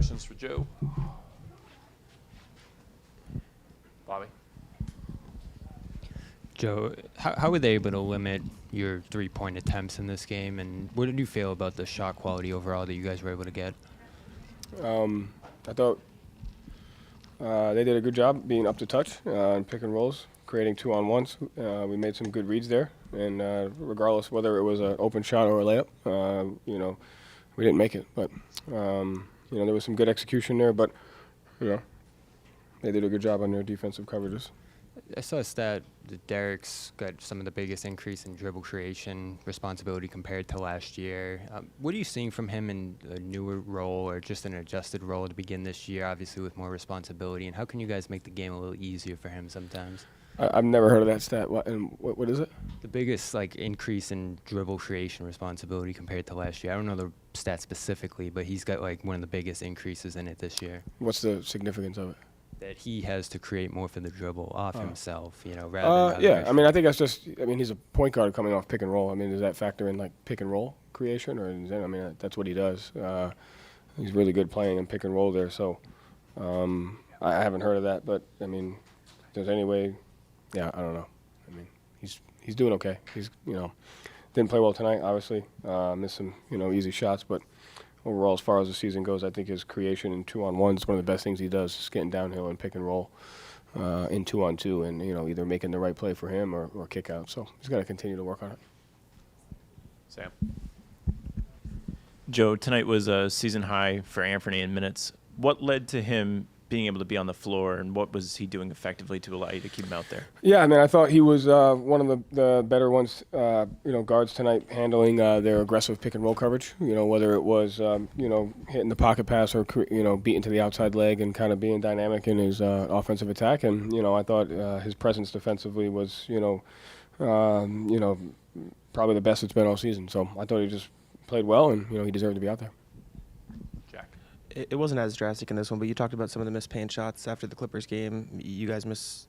questions for Joe? Bobby? Joe, how were they able to limit your three-point attempts in this game, and what did you feel about the shot quality overall that you guys were able to get? I thought they did a good job being up to touch and pick and rolls, creating two-on-ones. We made some good reads there, and regardless whether it was an open shot or a layup, we didn't make it. But there was some good execution there, but they did a good job on their defensive coverages. I saw a stat that Derek's got some of the biggest increase in dribble creation responsibility compared to last year. What are you seeing from him in a newer role or just an adjusted role to begin this year, obviously with more responsibility? And how can you guys make the game a little easier for him sometimes? I've never heard of that stat. What is it? The biggest increase in dribble creation responsibility compared to last year. I don't know the stat specifically, but he's got one of the biggest increases in it this year. What's the significance of it? That he has to create more for the dribble off himself, rather than yeah, I think that's just, he's a point guard coming off pick and roll. Does that factor in pick and roll creation, or that's what he does. He's really good playing in pick and roll there. So I haven't heard of that, but if there's any way, I don't know. He's doing okay. He's didn't play well tonight, obviously. Missed some easy shots, but overall, as far as the season goes, I think his creation in two-on-one is one of the best things he does, just getting downhill and pick and roll in two-on-two and, either making the right play for him or kick out. So he's got to continue to work on it. Sam? Joe, tonight was a season high for Anthony in minutes. What led to him being able to be on the floor, and what was he doing effectively to allow you to keep him out there? Yeah, I thought he was one of the better ones, guards tonight, handling their aggressive pick and roll coverage. Whether it was, hitting the pocket pass or, beating to the outside leg and kind of being dynamic in his offensive attack. And, I thought his presence defensively was, probably the best it's been all season. So I thought he just played well, and, he deserved to be out there. It wasn't as drastic in this one, but you talked about some of the missed paint shots after the Clippers game. You guys missed,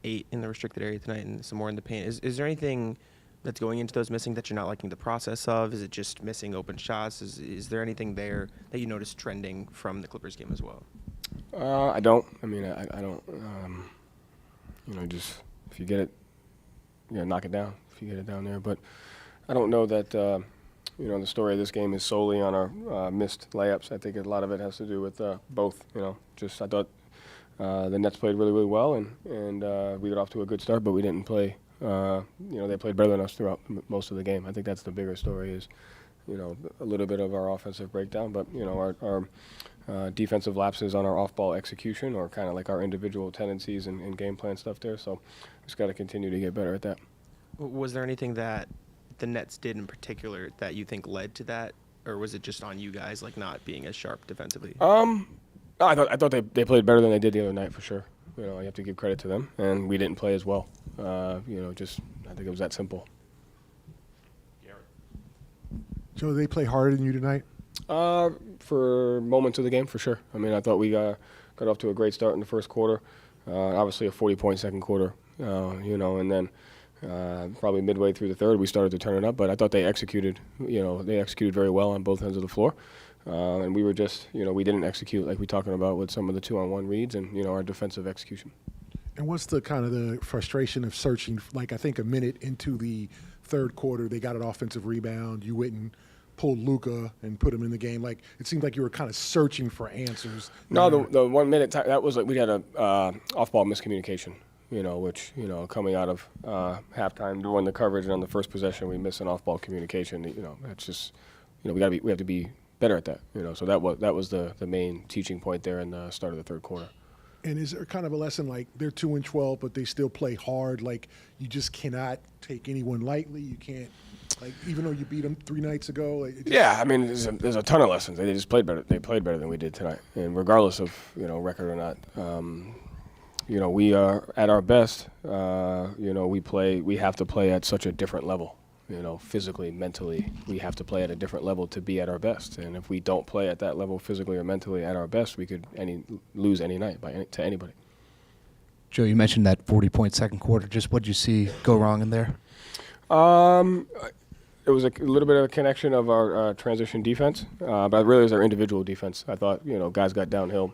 8 in the restricted area tonight and some more in the paint. Is there anything that's going into those missing that you're not liking the process of? Is it just missing open shots? Is there anything there that you noticed trending from the Clippers game as well? I don't. I don't. Just if you get it, knock it down. If you get it down there, but I don't know that. The story of this game is solely on our missed layups. I think a lot of it has to do with both. I thought the Nets played really, really well, and we got off to a good start, but we didn't play. They played better than us throughout most of the game. I think that's the bigger story is, a little bit of our offensive breakdown, but our defensive lapses on our off-ball execution, or kind of like our individual tendencies and game plan stuff there. So just got to continue to get better at that. Was there anything that the Nets did in particular that you think led to that, or was it just on you guys not being as sharp defensively? I thought they played better than they did the other night for sure. You have to give credit to them, and we didn't play as well. I think it was that simple. Joe, did they play harder than you tonight? For moments of the game, for sure. I thought we got off to a great start in the first quarter. Obviously a 40-point second quarter, and then probably midway through the third, we started to turn it up. But I thought they executed, very well on both ends of the floor. And we were just, we didn't execute like we're talking about with some of the two-on-one reads and, our defensive execution. And what's the kind of the frustration of searching, I think a minute into the third quarter, they got an offensive rebound. You went and pulled Luka and put him in the game. It seemed like you were kind of searching for answers. No, the 1 minute time, that was we had a off-ball miscommunication. Which, coming out of halftime, doing the coverage, and on the first possession, we miss an off-ball communication. That's just, we have to be better at that. So that was the main teaching point there in the start of the third quarter. And is there kind of a lesson they're 2-12, but they still play hard? You just cannot take anyone lightly. You can't, even though you beat them 3 nights ago. There's a ton of lessons. They just played better. They played better than we did tonight, and regardless of record or not. We are at our best. We have to play at such a different level. Physically, mentally, we have to play at a different level to be at our best. And if we don't play at that level physically or mentally at our best, we could lose any night to anybody. Joe, you mentioned that 40-point second quarter. Just what did you see go wrong in there? it was a little bit of a connection of our transition defense, but really it was our individual defense. I thought, guys got downhill.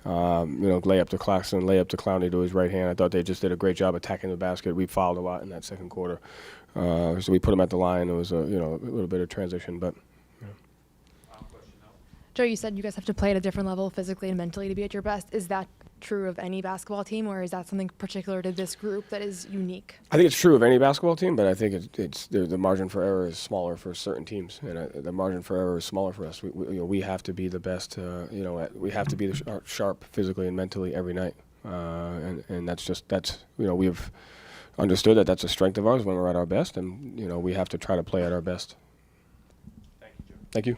Layup to Claxton, layup to Clowney to his right hand. I thought they just did a great job attacking the basket. We fouled a lot in that second quarter. So we put them at the line. It was a little bit of transition, but. Joe, you said you guys have to play at a different level physically and mentally to be at your best. Is that true of any basketball team, or is that something particular to this group that is unique? I think it's true of any basketball team, but I think it's the margin for error is smaller for certain teams, and the margin for error is smaller for us. We have to be the best. We have to be sharp physically and mentally every night, and that's we've understood that that's a strength of ours when we're at our best, and we have to try to play at our best. Thank you, Joe. Thank you.